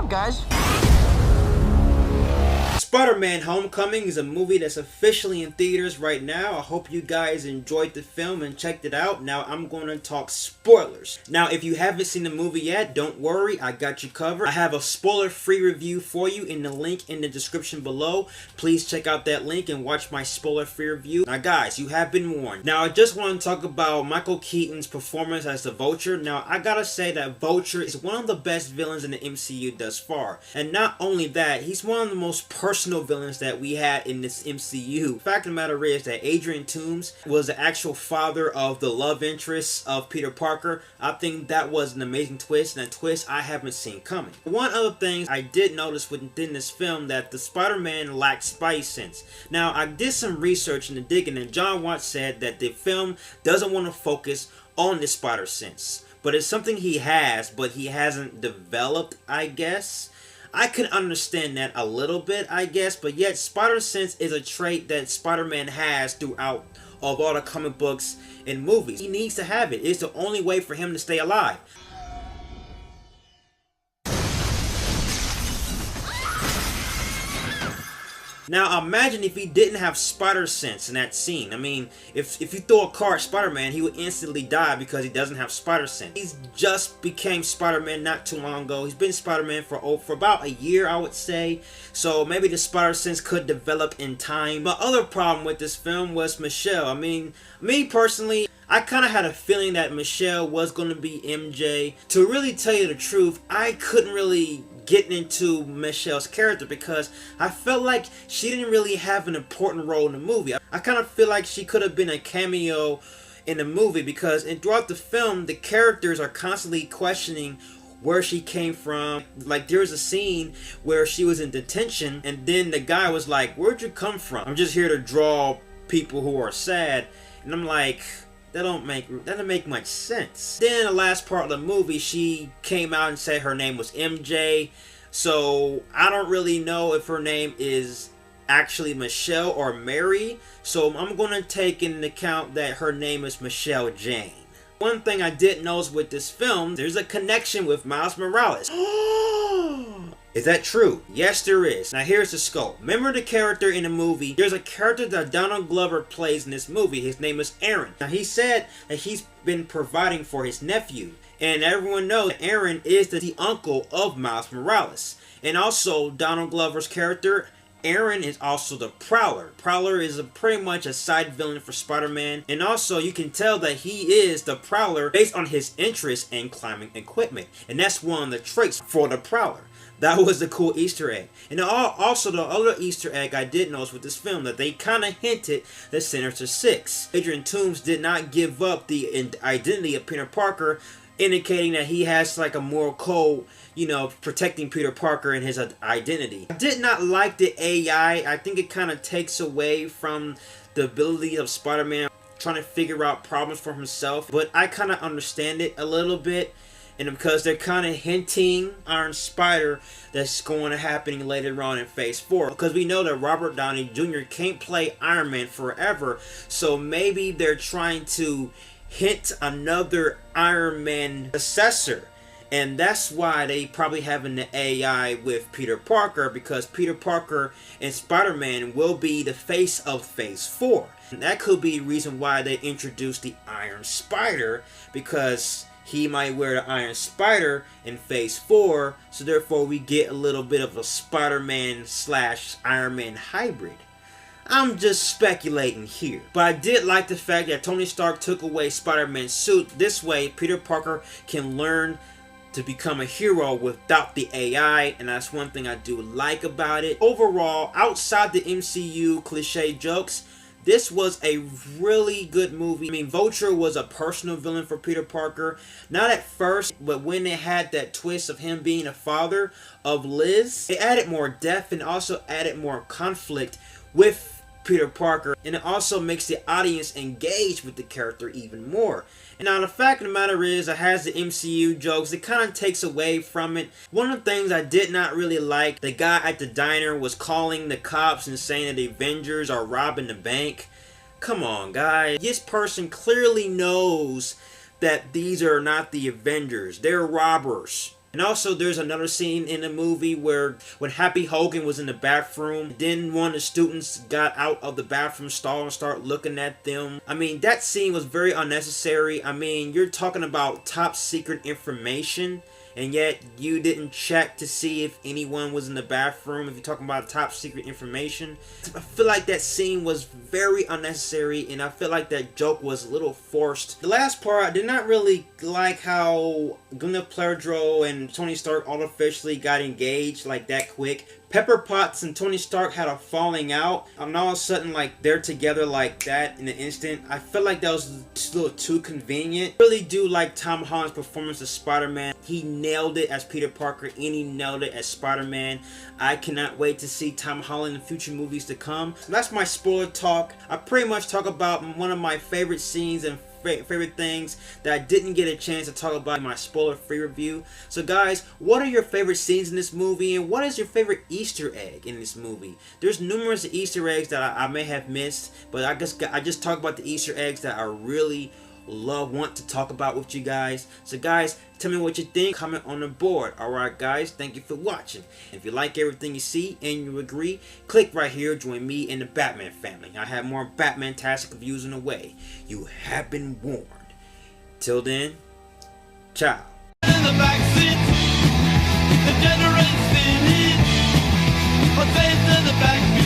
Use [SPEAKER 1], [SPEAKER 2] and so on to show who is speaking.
[SPEAKER 1] up, guys?
[SPEAKER 2] Spider-Man Homecoming is a movie that's officially in theaters right now. I hope you guys enjoyed the film and checked it out. Now I'm going to talk spoilers. Now if you haven't seen the movie yet, don't worry, I got you covered. I have a spoiler-free review for you in the link in the description below. Please check out that link and watch my spoiler-free review. Now guys, you have been warned. Now I just want to talk about Michael Keaton's performance as the Vulture. Now I gotta say that Vulture is one of the best villains in the MCU thus far. And not only that, he's one of the most personal villains that we had in this MCU. The fact of the matter is that Adrian Toomes was the actual father of the love interest of Peter Parker. I think that was an amazing twist, and a twist I haven't seen coming. One other thing I did notice within this film, that the Spider-Man lacked spidey sense. Now I did some research in the digging, and John Watts said that the film doesn't want to focus on the spider sense, but it's something he has, but he hasn't developed, I guess. I can understand that a little bit, I guess, but yet spider sense is a trait that Spider-Man has throughout of all the comic books and movies. He needs to have it. It's the only way for him to stay alive. Now imagine if he didn't have spider sense in that scene. I mean, if you throw a car at Spider-Man, he would instantly die because he doesn't have spider sense. He's just became Spider-Man not too long ago. He's been Spider-Man for about a year, I would say. So maybe the spider sense could develop in time. My other problem with this film was Michelle. I mean, me personally, I kind of had a feeling that Michelle was going to be MJ. To really tell you the truth, I couldn't really get into Michelle's character because I felt like she didn't really have an important role in the movie. I kind of feel like she could have been a cameo in the movie because throughout the film, the characters are constantly questioning where she came from. Like there was a scene where she was in detention and then the guy was like, "Where'd you come from?" "I'm just here to draw people who are sad." And I'm like, that don't make much sense. Then in the last part of the movie, she came out and said her name was MJ. So I don't really know if her name is actually Michelle or Mary. So I'm going to take into account that her name is Michelle Jane. One thing I did notice with this film, there's a connection with Miles Morales. Is that true? Yes, there is. Now here's the scope. Remember the character in the movie? There's a character that Donald Glover plays in this movie. His name is Aaron. Now he said that he's been providing for his nephew. And everyone knows that Aaron is the uncle of Miles Morales. And also Donald Glover's character, Aaron, is also the Prowler. Prowler is pretty much a side villain for Spider-Man. And also you can tell that he is the Prowler based on his interest in climbing equipment. And that's one of the traits for the Prowler. That was the cool Easter egg. And also the other Easter egg I did notice with this film, that they kind of hinted the Sinister Six. Adrian Toomes did not give up the identity of Peter Parker, indicating that he has like a moral code, you know, protecting Peter Parker and his identity. I did not like the AI. I think it kind of takes away from the ability of Spider-Man trying to figure out problems for himself. But I kind of understand it a little bit. And because they're kind of hinting Iron Spider that's going to happen later on in Phase 4. Because we know that Robert Downey Jr. can't play Iron Man forever. So maybe they're trying to hint another Iron Man successor. And that's why they probably having the AI with Peter Parker. Because Peter Parker and Spider-Man will be the face of Phase 4. And that could be the reason why they introduced the Iron Spider. Because he might wear the Iron Spider in Phase 4, so therefore we get a little bit of a Spider-Man / Iron Man hybrid. I'm just speculating here. But I did like the fact that Tony Stark took away Spider-Man's suit. This way, Peter Parker can learn to become a hero without the AI, and that's one thing I do like about it. Overall, outside the MCU cliche jokes, this was a really good movie. I mean, Vulture was a personal villain for Peter Parker. Not at first, but when they had that twist of him being a father of Liz, it added more depth and also added more conflict with Peter Parker. And it also makes the audience engage with the character even more. And now the fact of the matter is, it has the MCU jokes. It kind of takes away from it. One of the things I did not really like, the guy at the diner was calling the cops and saying that the Avengers are robbing the bank. Come on, guys. This person clearly knows that these are not the Avengers. They're robbers. And also there's another scene in the movie where when Happy Hogan was in the bathroom, then one of the students got out of the bathroom stall and started looking at them. I mean, that scene was very unnecessary. I mean, you're talking about top secret information, and yet you didn't check to see if anyone was in the bathroom. If you're talking about top secret information, I feel like that scene was very unnecessary, and I feel like that joke was a little forced. The last part, I did not really like how Gwyneth Paltrow and Tony Stark artificially got engaged like that quick. Pepper Potts and Tony Stark had a falling out, and all of a sudden, like, they're together like that in an instant. I felt like that was a little too convenient. I really do like Tom Holland's performance as Spider-Man. He nailed it as Peter Parker, and he nailed it as Spider-Man. I cannot wait to see Tom Holland in future movies to come. So that's my spoiler talk. I pretty much talk about one of my favorite scenes and favorite things that I didn't get a chance to talk about in my spoiler-free review. So guys, what are your favorite scenes in this movie, and what is your favorite Easter egg in this movie? There's numerous Easter eggs that I may have missed, but I just talk about the Easter eggs that I really want to talk about with you guys. So guys, tell me what you think. Comment on the board. Alright guys, thank you for watching. If you like everything you see and you agree, click right here, join me in the Batman family. I have more Batman-tastic reviews on the way. You have been warned. Till then, ciao. In the backseat, the generate's spinning, but face to the back.